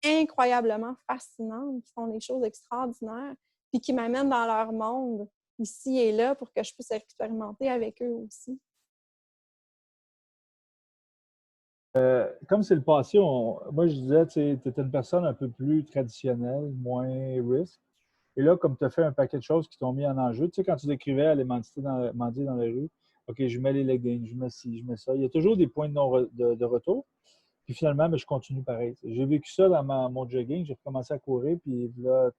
incroyablement fascinantes qui font des choses extraordinaires, puis qui m'amènent dans leur monde ici et là pour que je puisse expérimenter avec eux aussi. Comme c'est le passé, moi je disais, tu étais une personne un peu plus traditionnelle, moins risque. Et là, comme tu as fait un paquet de choses qui t'ont mis en enjeu, tu sais, quand tu décrivais aller mendier dans la rue, OK, je mets les leggings, je mets ci, je mets ça. Il y a toujours des points de retour. Puis finalement, mais je continue pareil. J'ai vécu ça dans mon jogging. J'ai recommencé à courir. Puis là,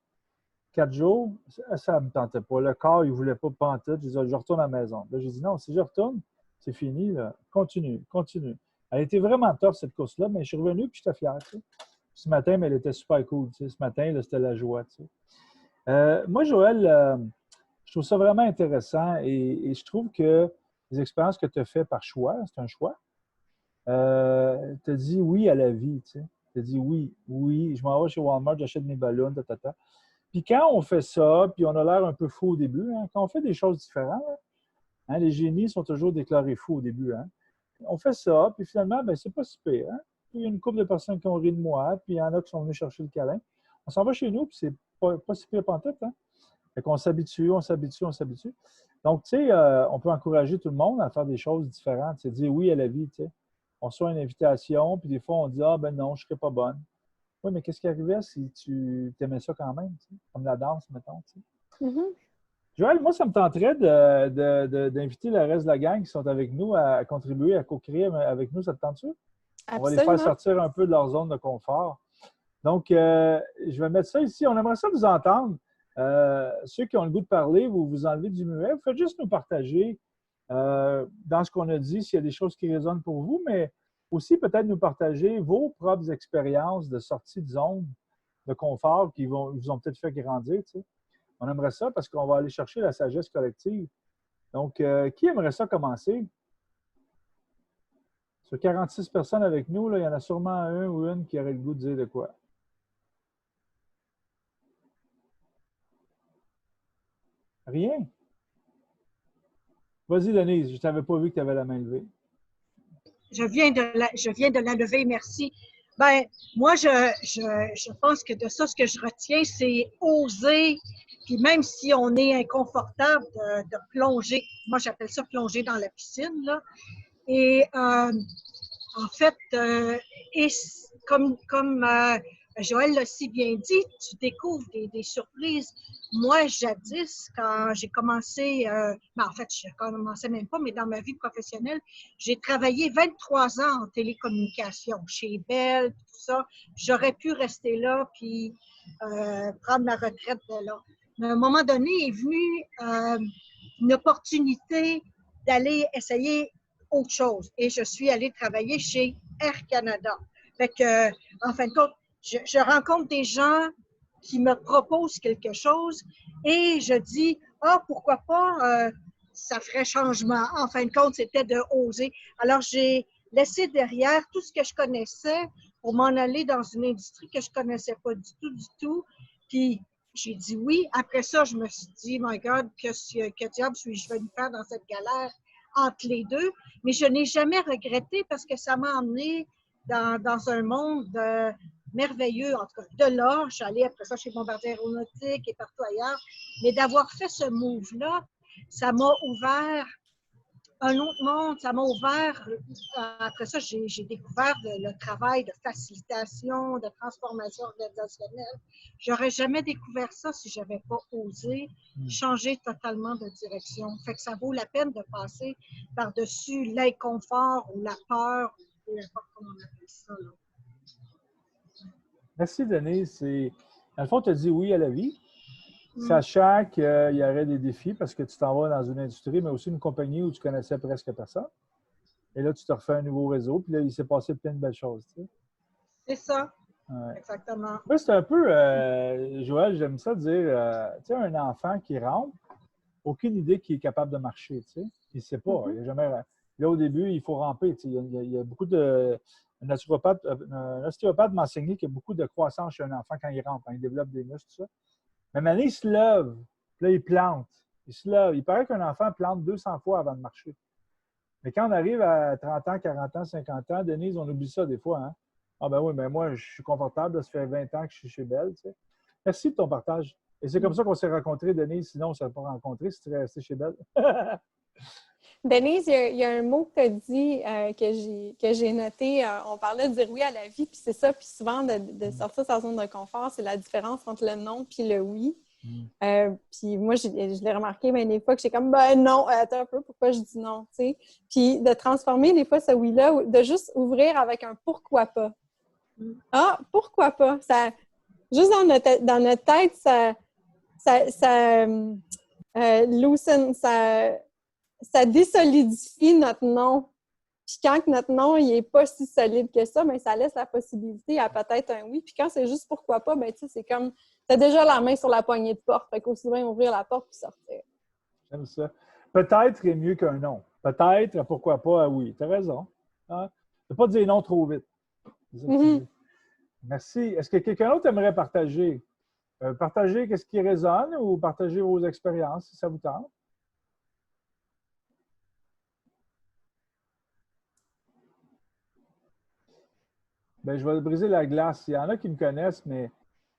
4 jours, ça ne me tentait pas. Le corps, il ne voulait pas pantoute. Je disais, je retourne à la maison. Là, j'ai dit, non, si je retourne, c'est fini. Là. Continue, continue. Elle était vraiment tough, cette course-là, mais je suis revenu puis j'étais fier. Tu sais. Ce matin, mais elle était super cool. Tu sais. Ce matin, là, c'était la joie. Tu sais. Moi, Joël, je trouve ça vraiment intéressant et je trouve que les expériences que tu as faites par choix, c'est un choix, tu as dit oui à la vie. Tu sais. Tu as dit oui, oui, je m'en vais chez Walmart, j'achète mes ballons, ta. Puis quand on fait ça, puis on a l'air un peu fou au début, hein, quand on fait des choses différentes, hein, les génies sont toujours déclarés fous au début. Hein. On fait ça, puis finalement, ben, c'est pas si pire. Hein. Puis il y a une couple de personnes qui ont ri de moi, puis il y en a qui sont venus chercher le câlin. On s'en va chez nous, puis c'est pas si pire pantoute. Hein. Fait qu'on s'habitue, on s'habitue, on s'habitue. Donc, tu sais, on peut encourager tout le monde à faire des choses différentes. C'est dire oui à la vie, tu sais. On reçoit une invitation, puis des fois, on dit ah ben non, je ne serais pas bonne. Oui, mais qu'est-ce qui arrivait si tu aimais ça quand même, tu sais? Comme la danse, mettons, tu sais. Mhm. Joël, moi, ça me tenterait d'inviter le reste de la gang qui sont avec nous à contribuer, à co-créer avec nous. Ça te tente-tu? On va les faire Absolument. sortir un peu de leur zone de confort. Donc, je vais mettre ça ici. On aimerait ça vous entendre. Ceux qui ont le goût de parler, vous vous enlevez du muet. Vous faites juste nous partager dans ce qu'on a dit, s'il y a des choses qui résonnent pour vous, mais aussi peut-être nous partager vos propres expériences de sortie de zone de confort qui vous ont peut-être fait grandir. Tu sais. On aimerait ça parce qu'on va aller chercher la sagesse collective. Donc, qui aimerait ça commencer? Sur 46 personnes avec nous, là, il y en a sûrement un ou une qui aurait le goût de dire de quoi. Rien? Vas-y, Denise, je ne t'avais pas vu que tu avais la main levée. Je viens de la lever, merci. Ben, moi, je pense que de ça, ce que je retiens, c'est oser, puis même si on est inconfortable de plonger, moi j'appelle ça plonger dans la piscine, là. Et en fait, et comme Joël l'a si bien dit, tu découvres des surprises. Moi, jadis, quand j'ai commencé, en fait, je ne commençais même pas, mais dans ma vie professionnelle, j'ai travaillé 23 ans en télécommunication, chez Bell, tout ça. J'aurais pu rester là puis prendre ma retraite de là. Mais à un moment donné, est venue une opportunité d'aller essayer autre chose. Et je suis allée travailler chez Air Canada. Fait que, en fin de compte, je rencontre des gens qui me proposent quelque chose et je dis, ah, pourquoi pas, ça ferait changement. En fin de compte, c'était de oser. Alors, j'ai laissé derrière tout ce que je connaissais pour m'en aller dans une industrie que je connaissais pas du tout. Puis, j'ai dit oui. Après ça, je me suis dit, my God, que diable suis-je venue faire dans cette galère entre les deux? Mais je n'ai jamais regretté parce que ça m'a emmené dans un monde merveilleux. En tout cas, de là, je suis allée après ça chez Bombardier Aéronautique et partout ailleurs. Mais d'avoir fait ce move-là, ça m'a ouvert un autre monde. Ça m'a ouvert. Après ça, j'ai découvert le travail de facilitation, de transformation organisationnelle. J'aurais jamais découvert ça si j'avais pas osé changer totalement de direction. Fait que ça vaut la peine de passer par-dessus l'inconfort ou la peur, peu importe comment on appelle ça. Là. Merci, Denise. Dans le fond, tu as dit oui à la vie, sachant qu'il y aurait des défis parce que tu t'en vas dans une industrie, mais aussi une compagnie où tu connaissais presque personne. Et là, tu te refais un nouveau réseau, puis là, il s'est passé plein de belles choses. Tu sais. C'est ça. Ouais. Exactement. Moi, c'est un peu, Joël, j'aime ça dire, tu sais, un enfant qui rentre, aucune idée qu'il est capable de marcher, tu sais. Il ne sait pas, il a jamais... Là, au début, il faut ramper, tu sais. Il y a beaucoup de... Un ostéopathe m'a enseigné qu'il y a beaucoup de croissance chez un enfant quand il rentre, quand il développe des muscles, tout ça. Mais maintenant, il se lève, puis là, il plante. Il se lève. Il paraît qu'un enfant plante 200 fois avant de marcher. Mais quand on arrive à 30 ans, 40 ans, 50 ans, Denise, on oublie ça des fois, hein? Ah ben oui, mais moi, je suis confortable, ça fait 20 ans que je suis chez Bell, tu sais. Merci de ton partage. Et c'est comme ça qu'on s'est rencontrés, Denise, sinon on ne s'est pas rencontrés si tu serais resté chez Bell. Denise, il y a un mot que tu as dit que j'ai noté. On parlait de dire oui à la vie, puis c'est ça. Puis souvent, de sortir de sa zone de confort, c'est la différence entre le non puis le oui. Puis moi, je l'ai remarqué bien des fois que j'ai comme, ben non, attends un peu, pourquoi je dis non, tu sais? Puis de transformer des fois ce oui-là, de juste ouvrir avec un pourquoi pas. Ah, pourquoi pas? Ça, juste dans notre tête, loosen, ça désolidifie notre non. Puis quand notre non, il n'est pas si solide que ça, bien, ça laisse la possibilité à peut-être un oui. Puis quand c'est juste pourquoi pas, bien, tu sais, c'est comme, t'as déjà la main sur la poignée de porte. Fait qu'aussi bien ouvrir la porte puis sortir. J'aime ça. Peut-être est mieux qu'un non. Peut-être, pourquoi pas, oui. Tu as raison. Hein? Ne pas dire non trop vite. C'est ça que tu dis. Merci. Est-ce que quelqu'un d'autre aimerait partager? Partager ce qui résonne ou partager vos expériences, si ça vous tente? Bien, je vais briser la glace. Il y en a qui me connaissent, mais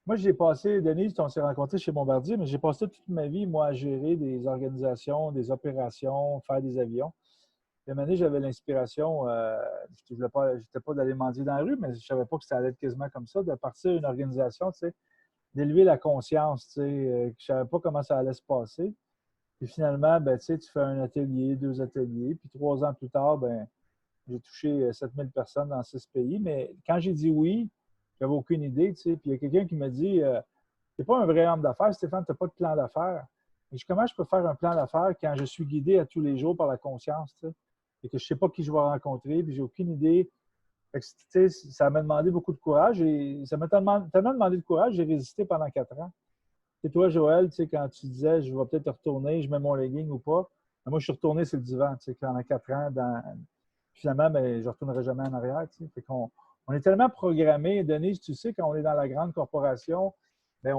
moi, j'ai passé, Denise, on s'est rencontrés chez Bombardier, mais j'ai passé toute ma vie, moi, à gérer des organisations, des opérations, faire des avions. Et à un moment donné, j'avais l'inspiration, je n'étais pas d'aller mendier dans la rue, mais je ne savais pas que ça allait être quasiment comme ça, de partir d'une organisation, tu sais, d'élever la conscience, tu sais, je ne savais pas comment ça allait se passer. Puis finalement, ben, tu sais, tu fais un atelier, 2 ateliers, puis 3 ans plus tard, ben, j'ai touché 7000 personnes dans 6 pays. Mais quand j'ai dit oui, j'avais aucune idée, tu sais. Puis il y a quelqu'un qui m'a dit, t'es pas un vrai homme d'affaires, Stéphane, tu n'as pas de plan d'affaires. Et comment je peux faire un plan d'affaires quand je suis guidé à tous les jours par la conscience, tu sais, et que je ne sais pas qui je vais rencontrer, puis j'ai aucune idée. Fait que, tu sais, ça m'a demandé beaucoup de courage et ça m'a tellement demandé de courage, j'ai résisté pendant 4 ans. Et toi, Joël, tu sais, quand tu disais, je vais peut-être retourner, je mets mon legging ou pas, ben, moi, je suis retourné sur le divan, tu sais, pendant 4 ans. Finalement, ben, je ne retournerai jamais en arrière, tu sais. Fait qu'on on est tellement programmé. Denise, tu sais, quand on est dans la grande corporation, ben,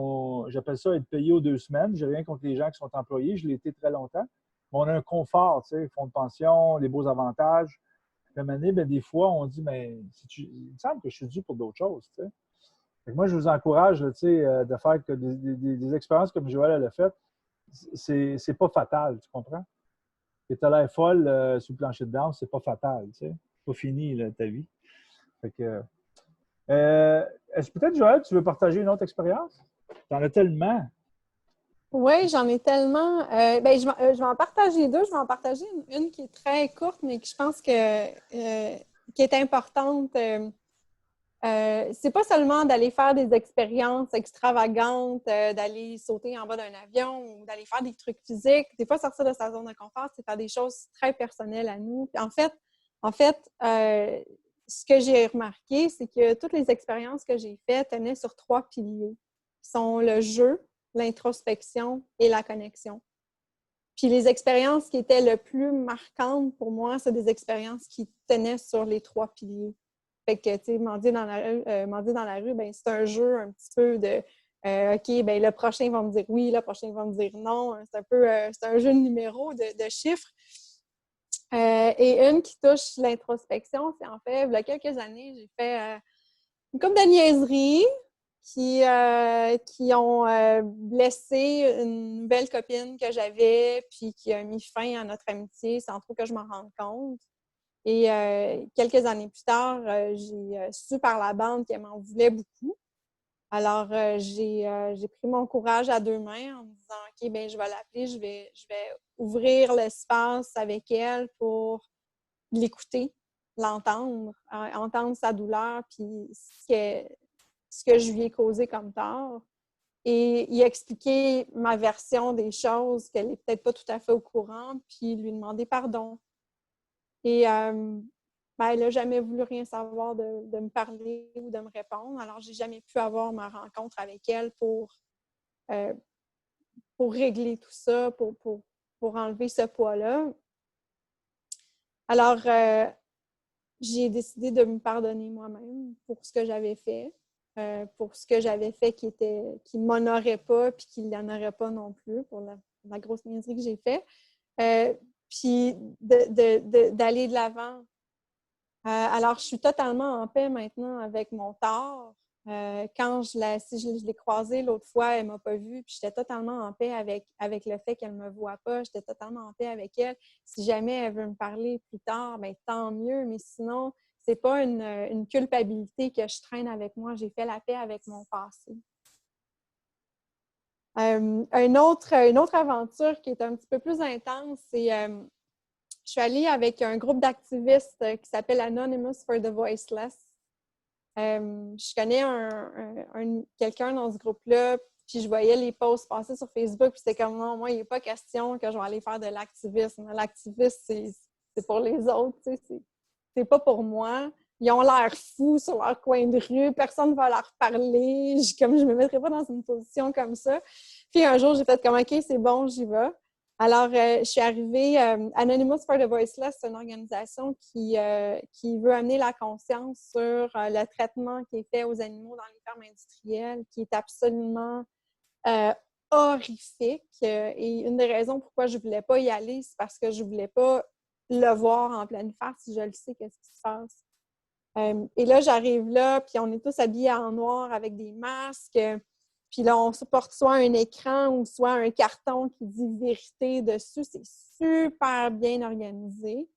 j'appelle ça être payé aux 2 semaines. Je n'ai rien contre les gens qui sont employés, je l'ai été très longtemps. Mais on a un confort, tu sais, fonds de pension, les beaux avantages. Puis à un moment donné, ben, des fois, on dit, mais il me semble que je suis dû pour d'autres choses, tu sais. Fait que moi, je vous encourage là, de faire que des expériences comme Joël elle a fait. C'est pas fatal, tu comprends? Tu as l'air folle sur le plancher de danse, c'est pas fatal, tu sais. C'est pas fini là, ta vie. Fait que, est-ce peut-être, Joël, tu veux partager une autre expérience? Tu en as tellement. Oui, j'en ai tellement. Ben, je vais en partager deux. Je vais en partager une qui est très courte, mais qui je pense qui est importante. C'est pas seulement d'aller faire des expériences extravagantes, d'aller sauter en bas d'un avion ou d'aller faire des trucs physiques. Des fois, sortir de sa zone de confort, c'est faire des choses très personnelles à nous. Puis en fait, ce que j'ai remarqué, c'est que toutes les expériences que j'ai faites tenaient sur 3 piliers, qui sont le jeu, l'introspection et la connexion. Puis les expériences qui étaient le plus marquantes pour moi, c'est des expériences qui tenaient sur les 3 piliers. Fait que, tu sais, mendier dans la rue, ben, c'est un jeu un petit peu de OK, ben le prochain va me dire oui, le prochain va me dire non. C'est un peu c'est un jeu de numéros, de chiffres. Et une qui touche l'introspection, c'est en fait, il y a quelques années, j'ai fait une couple de niaiseries qui ont blessé une nouvelle copine que j'avais, puis qui a mis fin à notre amitié sans trop que je m'en rende compte. Et quelques années plus tard, j'ai su par la bande qu'elle m'en voulait beaucoup. Alors, j'ai pris mon courage à 2 mains en me disant, OK, bien, je vais l'appeler, je vais ouvrir l'espace avec elle pour l'écouter, l'entendre, entendre sa douleur, puis ce que je lui ai causé comme tort. Et y expliquer ma version des choses, qu'elle n'est peut-être pas tout à fait au courant, puis lui demander pardon. Et ben, elle n'a jamais voulu rien savoir de me parler ou de me répondre. Alors, je n'ai jamais pu avoir ma rencontre avec elle pour régler tout ça, pour enlever ce poids-là. Alors, j'ai décidé de me pardonner moi-même pour ce que j'avais fait, pour ce que j'avais fait qui ne m'honorait pas puis qui ne l'honorait pas non plus, pour la grosse niaiserie que j'ai faite. Puis d'aller de l'avant. Alors, je suis totalement en paix maintenant avec mon tort. Quand si je l'ai croisée l'autre fois, elle ne m'a pas vue, puis j'étais totalement en paix avec le fait qu'elle ne me voit pas. J'étais totalement en paix avec elle. Si jamais elle veut me parler plus tard, bien, tant mieux, mais sinon, ce n'est pas une culpabilité que je traîne avec moi. J'ai fait la paix avec mon passé. Une autre aventure qui est un petit peu plus intense, c'est je suis allée avec un groupe d'activistes qui s'appelle Anonymous for the Voiceless. Je connais quelqu'un dans ce groupe-là, puis je voyais les posts passer sur Facebook, puis c'était comme non, moi, il n'est pas question que je vais aller faire de l'activisme. L'activisme, c'est pour les autres, tu sais, c'est pas pour moi. Ils ont l'air fous sur leur coin de rue, personne ne va leur parler. Je me mettrais pas dans une position comme ça. Puis un jour, j'ai fait comme OK, c'est bon, j'y vais. Alors, je suis arrivée. Anonymous for the Voiceless, c'est une organisation qui veut amener la conscience sur le traitement qui est fait aux animaux dans les fermes industrielles, qui est absolument horrifique. Et une des raisons pourquoi je ne voulais pas y aller, c'est parce que je ne voulais pas le voir en pleine face. Je le sais, qu'est-ce qui se passe. Et là, j'arrive là, puis on est tous habillés en noir avec des masques. Puis là, on supporte soit un écran ou soit un carton qui dit « vérité » dessus. C'est super bien organisé.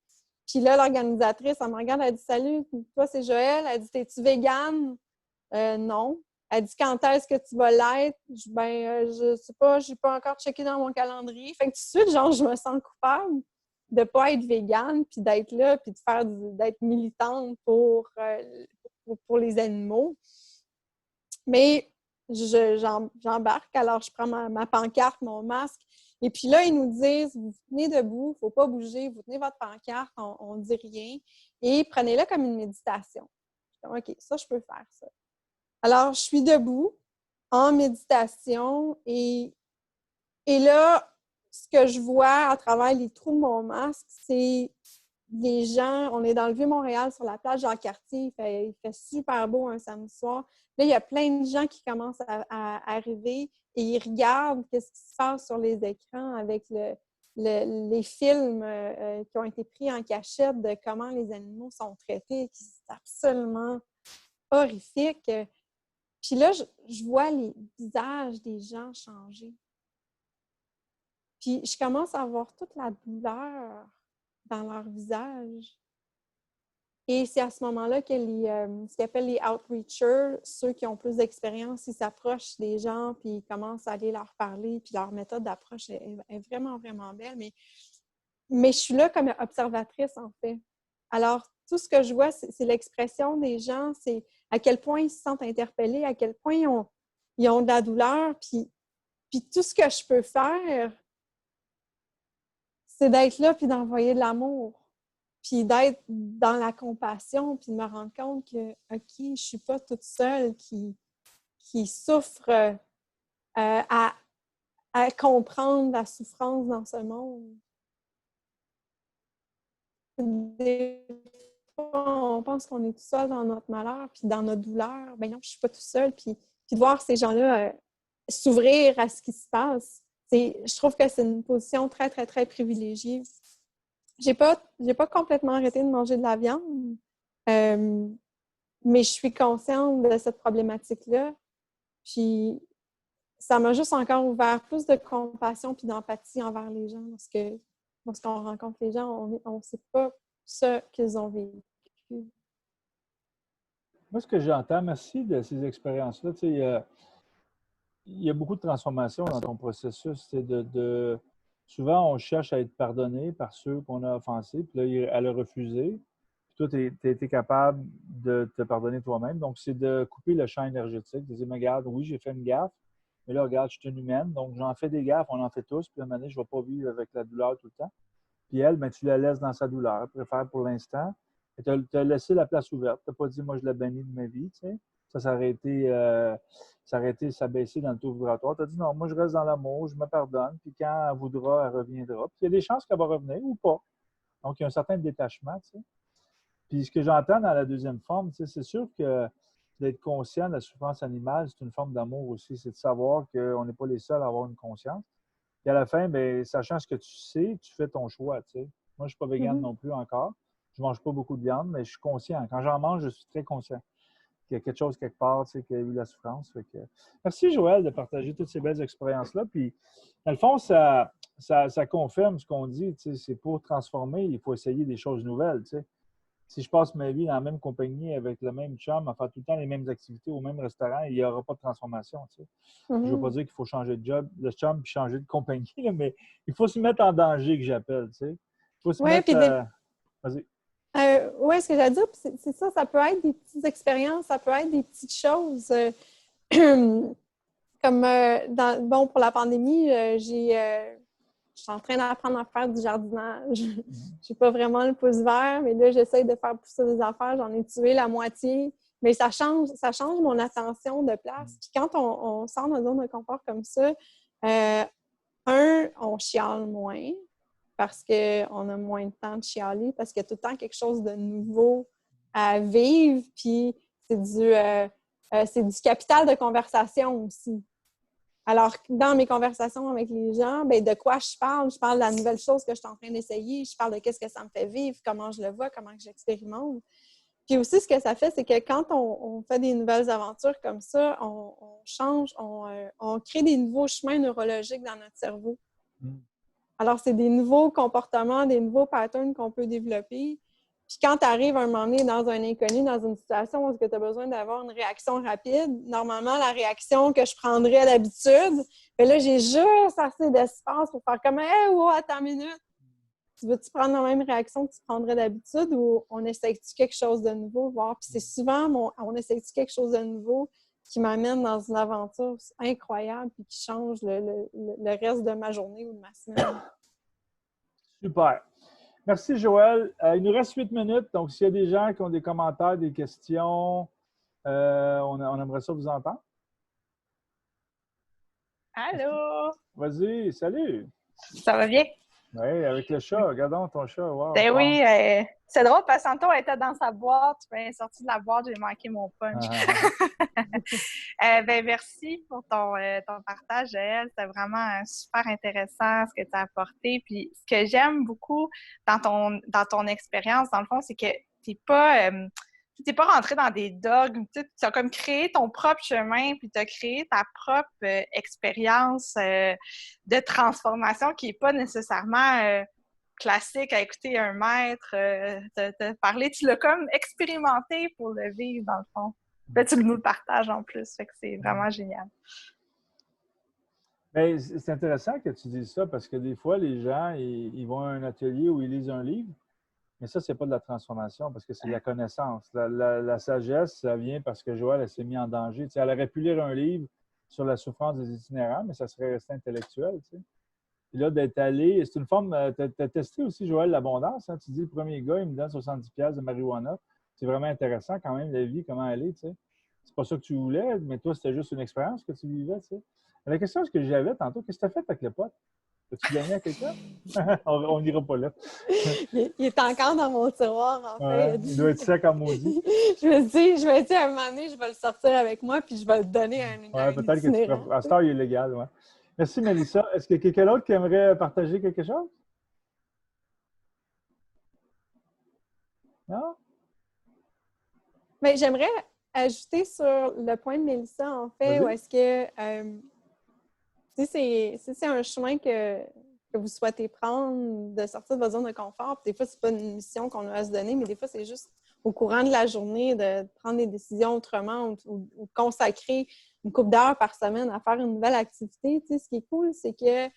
Puis là, l'organisatrice, elle me regarde, elle dit « Salut, toi, c'est Joël. » Elle dit « T'es-tu végane? » Non. Elle dit « Quand est-ce que tu vas l'être? » Je dis « je sais pas, je n'ai pas encore checké dans mon calendrier. » Fait que tout de suite, genre, je me sens coupable de ne pas être végane, puis d'être là, puis d'être militante pour les animaux. Mais j'embarque, alors je prends ma pancarte, mon masque, et puis là, ils nous disent, vous tenez debout, il ne faut pas bouger, vous tenez votre pancarte, on ne dit rien, et prenez-la comme une méditation. Je dis, OK, ça, je peux faire ça. Alors, je suis debout, en méditation, et là, ce que je vois à travers les trous de mon masque, c'est les gens, on est dans le Vieux-Montréal, sur la plage Jacques-Cartier, il fait super beau un samedi soir. Là, il y a plein de gens qui commencent à arriver et ils regardent ce qui se passe sur les écrans avec les films qui ont été pris en cachette de comment les animaux sont traités, qui c'est absolument horrifique. Puis là, je vois les visages des gens changer. Puis je commence à voir toute la douleur dans leur visage. Et c'est à ce moment-là que ce qu'ils appellent les outreachers, ceux qui ont plus d'expérience, ils s'approchent des gens, puis ils commencent à aller leur parler, puis leur méthode d'approche est vraiment, vraiment belle. Mais je suis là comme observatrice, en fait. Alors, tout ce que je vois, c'est l'expression des gens, c'est à quel point ils se sentent interpellés, à quel point ils ont de la douleur, puis tout ce que je peux faire, c'est d'être là puis d'envoyer de l'amour, puis d'être dans la compassion, puis de me rendre compte que, OK, je ne suis pas toute seule qui souffre à comprendre la souffrance dans ce monde. Des fois, on pense qu'on est tout seul dans notre malheur, puis dans notre douleur. Ben non, je ne suis pas tout seul. Puis de voir ces gens-là s'ouvrir à ce qui se passe, je trouve que c'est une position très, très, très privilégiée. J'ai pas complètement arrêté de manger de la viande, mais je suis consciente de cette problématique-là. Puis ça m'a juste encore ouvert plus de compassion puis d'empathie envers les gens lorsqu'on rencontre les gens, on ne sait pas ce qu'ils ont vécu. Moi, ce que j'entends, merci de ces expériences-là. Tu sais, il y a beaucoup de transformations dans ton processus. Souvent, on cherche à être pardonné par ceux qu'on a offensés, puis là, à le refuser. Puis toi, tu as été capable de te pardonner toi-même. Donc, c'est de couper le champ énergétique, de dire, mais regarde, oui, j'ai fait une gaffe, mais là, regarde, je suis une humaine, donc j'en fais des gaffes, on en fait tous, puis à un moment donné, je ne vais pas vivre avec la douleur tout le temps. Puis elle, ben, tu la laisses dans sa douleur, préfère pour l'instant. Tu as laissé la place ouverte. Tu n'as pas dit, moi, je la bannis de ma vie, tu sais. Ça aurait été s'abaisser dans le taux vibratoire. Tu as dit, non, moi, je reste dans l'amour, je me pardonne, puis quand elle voudra, elle reviendra. Puis il y a des chances qu'elle va revenir ou pas. Donc, il y a un certain détachement, tu sais. Puis ce que j'entends dans la deuxième forme, tu sais, c'est sûr que d'être conscient de la souffrance animale, c'est une forme d'amour aussi. C'est de savoir qu'on n'est pas les seuls à avoir une conscience. Puis à la fin, bien, sachant ce que tu sais, tu fais ton choix, tu sais. Moi, je ne suis pas végane non plus encore. Je ne mange pas beaucoup de viande, mais je suis conscient. Quand j'en mange, je suis très conscient. qu'il y a quelque chose quelque part, tu sais, qu'il y a eu de la souffrance. Fait que, merci, Joël, de partager toutes ces belles expériences-là. Puis, dans le fond, ça confirme ce qu'on dit. Tu sais, c'est pour transformer, il faut essayer des choses nouvelles. Tu sais. Si je passe ma vie dans la même compagnie avec le même chum, à faire tout le temps les mêmes activités au même restaurant, il n'y aura pas de transformation. Tu sais. Je ne veux pas dire qu'il faut changer de job, de chum, puis changer de compagnie, là, mais il faut se mettre en danger, que j'appelle. Tu sais. Il faut se Oui, mettre. puis Vas-y. oui, ce que j'allais dire, c'est ça, ça peut être des petites expériences, ça peut être des petites choses. Comme bon, pour la pandémie, je suis en train d'apprendre à faire du jardinage. J'ai pas vraiment le pouce vert, mais là, j'essaie de faire pousser des affaires. J'en ai tué la moitié. Mais ça change mon attention de place. Puis quand on sort de notre zone de confort comme ça, on chiale moins parce qu'on a moins de temps de chialer, parce qu'il y a tout le temps quelque chose de nouveau à vivre. Puis c'est du capital de conversation aussi. Alors, dans mes conversations avec les gens, bien, de quoi je parle? Je parle de la nouvelle chose que je suis en train d'essayer. Je parle de qu'est-ce que ça me fait vivre, comment je le vois, comment je l'expérimente. Puis aussi, ce que ça fait, c'est que quand on fait des nouvelles aventures comme ça, on change, on crée des nouveaux chemins neurologiques dans notre cerveau. Alors, c'est des nouveaux comportements, des nouveaux patterns qu'on peut développer. Puis quand tu arrives un moment donné dans un inconnu, dans une situation où tu as besoin d'avoir une réaction rapide, normalement, la réaction que je prendrais d'habitude, bien là, j'ai juste assez d'espace pour faire comme « Hey, wow, attends une minute! Tu veux-tu prendre la même réaction que tu prendrais d'habitude ou on essaye-tu quelque chose de nouveau? » Voir. Puis c'est souvent on essaye-tu quelque chose de nouveau qui m'amène dans une aventure incroyable puis qui change le reste de ma journée ou de ma semaine. Super. Merci, Joël. Il nous reste 8 minutes. Donc, s'il y a des gens qui ont des commentaires, des questions, on aimerait ça vous entendre. Allô? Vas-y, salut. Ça va bien? Oui, avec le chat. Regardons ton chat. Wow, Ben wow. oui, c'est drôle parce que tantôt, elle était dans sa boîte. Ben, elle est sortie de la boîte, j'ai manqué mon punch. Ben, merci pour ton partage, Joël. C'était vraiment super intéressant ce que tu as apporté. Puis, ce que j'aime beaucoup dans ton expérience, dans le fond, c'est que tu n'es pas rentré dans des dogmes. Tu as comme créé ton propre chemin, puis tu as créé ta propre expérience de transformation qui n'est pas nécessairement classique à écouter un maître te parler. Tu l'as comme expérimenté pour le vivre, dans le fond. Là, tu nous le partages en plus, fait que c'est vraiment génial. Mais c'est intéressant que tu dises ça parce que des fois, les gens, ils vont à un atelier où ils lisent un livre, mais ça, c'est pas de la transformation parce que c'est de la connaissance. La sagesse, ça vient parce que Joël, elle s'est mise en danger. Tu sais, elle aurait pu lire un livre sur la souffrance des itinérants, mais ça serait resté intellectuel. Tu sais. Et là, d'être allé, c'est une forme, tu as testé aussi, Joël, l'abondance. Hein? Tu dis, le premier gars, il me donne 70$ de marijuana. C'est vraiment intéressant quand même, la vie, comment elle est, tu sais. C'est pas ça que tu voulais, mais toi, c'était juste une expérience que tu vivais, tu sais. La question que j'avais tantôt, qu'est-ce que tu as fait avec le pote? As-tu donné à quelqu'un? On n'ira pas là. Il est encore dans mon tiroir, en fait. Il doit être sec comme maudit. Je me dis, à un moment donné, je vais le sortir avec moi puis je vais le donner à un peut-être que tu peux. À ce temps, il est légal, ouais. Merci, Mélissa. Est-ce qu'il y a quelqu'un d'autre qui aimerait partager quelque chose? Non? Mais j'aimerais ajouter sur le point de Mélissa, en fait, où est-ce que si c'est un chemin que vous souhaitez prendre, de sortir de votre zone de confort, puis des fois, c'est pas une mission qu'on a à se donner, mais des fois, c'est juste au courant de la journée de prendre des décisions autrement ou de consacrer une couple d'heures par semaine à faire une nouvelle activité. Tu sais, ce qui est cool, c'est que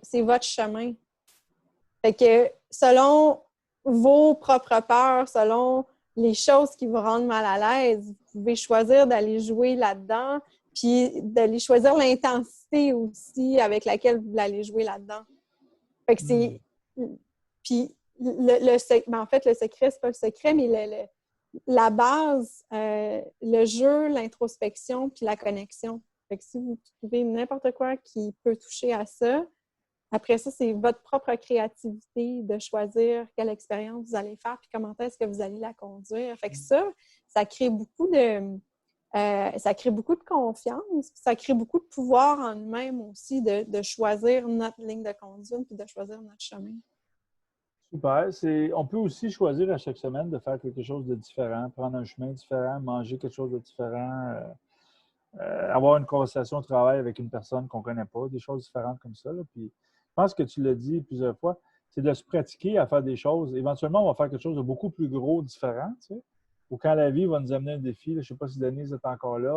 c'est votre chemin. Fait que selon vos propres peurs, selon les choses qui vous rendent mal à l'aise, vous pouvez choisir d'aller jouer là-dedans, puis d'aller choisir l'intensité aussi avec laquelle vous allez jouer là-dedans. Fait que c'est... Puis, en fait, le secret, c'est pas le secret, mais la base, le jeu, l'introspection, puis la connexion. Fait que si vous trouvez n'importe quoi qui peut toucher à ça, après ça, c'est votre propre créativité de choisir quelle expérience vous allez faire puis comment est-ce que vous allez la conduire. Fait que ça crée beaucoup de confiance, puis ça crée beaucoup de pouvoir en nous-mêmes aussi de choisir notre ligne de conduite puis de choisir notre chemin. Super. On peut aussi choisir à chaque semaine de faire quelque chose de différent, prendre un chemin différent, manger quelque chose de différent, avoir une conversation au travail avec une personne qu'on ne connaît pas, des choses différentes comme ça. Là. Puis, je pense que tu l'as dit plusieurs fois, c'est de se pratiquer à faire des choses. Éventuellement, on va faire quelque chose de beaucoup plus gros, différent, tu sais. Ou quand la vie va nous amener un défi, là, je ne sais pas si Denise est encore là,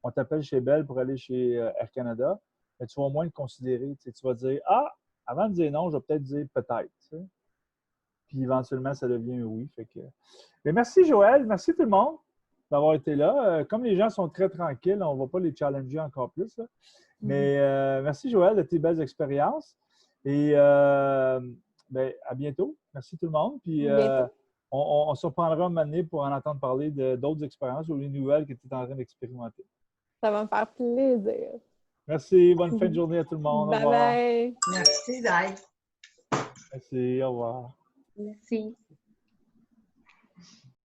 on t'appelle chez Bell pour aller chez Air Canada, mais tu vas au moins le considérer. Tu sais. Tu vas dire, ah, avant de dire non, je vais peut-être dire peut-être. Tu sais. Puis éventuellement, ça devient un oui. Fait que... Mais merci Joël, merci tout le monde d'avoir été là. Comme les gens sont très tranquilles, on ne va pas les challenger encore plus. Là. Mais merci Joël de tes belles expériences. Et ben, à bientôt. Merci tout le monde. Puis on se reprendra un moment donné pour en entendre parler d'autres expériences ou les nouvelles que tu es en train d'expérimenter. Ça va me faire plaisir. Merci. Bonne fin de journée à tout le monde. Au revoir. Bye bye. Merci, Zay. Merci. Au revoir. Merci.